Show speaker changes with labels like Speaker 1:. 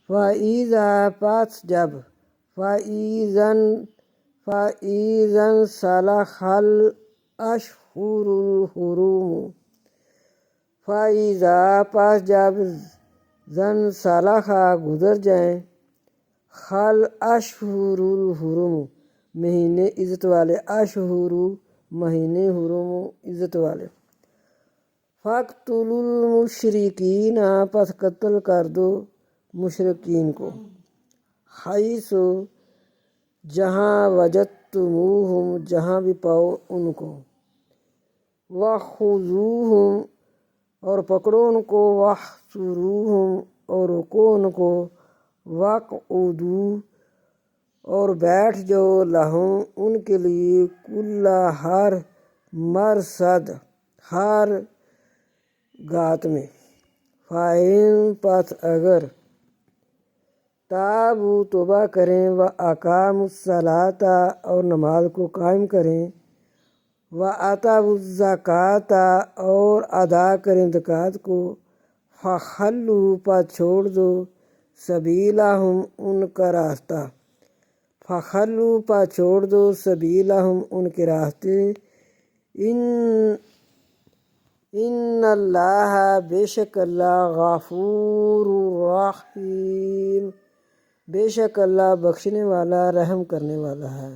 Speaker 1: فَإِذَا پس جب فَإِذَا سَلَخَ الْأَشْهُرُ الْحُرُمُ فَإِذَا پس جب سَلَخَ گزر جائیں خل اشہر الحرم مہینے عزت والے، اشہر مہینے، حرم عزت والے۔ فَاقْتُلُوا الْمُشْرِكِينَ پس قتل کر دو مشرکین کو، حیث جہاں وجدتموہم جہاں بھی پاؤ ان کو، وَخُذُوہم اور پکڑو ان کو، وَاحْصُرُوہم اور روکو ان کو، وَاقْعُدُوا اور بیٹھ جاؤ لہم ان کے لیے، کل ہر مرصد ہر گات میں۔ فَإِن پس اگر تابوا توبہ کریں، وَأَقاموا الصَّلَاةَ اور نماز کو قائم کریں، وَآتَوُا الزَّکَاةَ اور ادا کریں زکوٰۃ کو، فَخَلُّوا پس چھوڑ دو سبیلہم ان کا راستہ، فَخَلُّوا پس چھوڑ دو سبیلہم ان کے راستے، ان اللہ بے شک اللہ غفور رحیم بے شک اللہ بخشنے والا رحم کرنے والا ہے۔